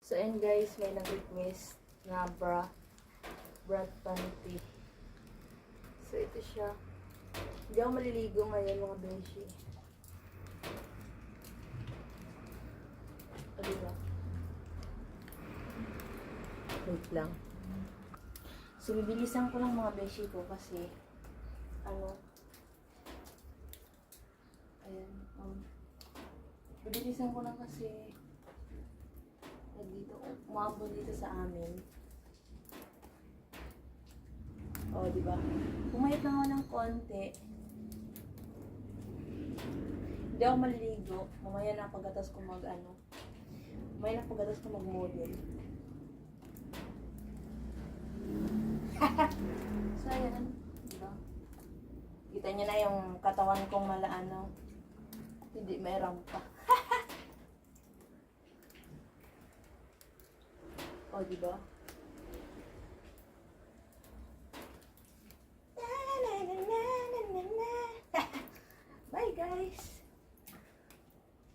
So, and guys, may nag-request na bra panty. So, ito siya. Hindi ako maliligo ngayon, mga beshi. O, diba? Wait lang. So, bibilisan ko lang mga beshi ko kasi, ayan, bibilisan ko lang kasi, dito, umabot dito sa amin. O, diba? Pumayat lang ako ng konti. Hindi ako maliligo. Mamaya na pagkatas ko mamaya na pagkatas ko mag-model. So, ayan. Diba? Kita nyo na yung katawan kong hindi may rampa. O, diba? Bye, guys!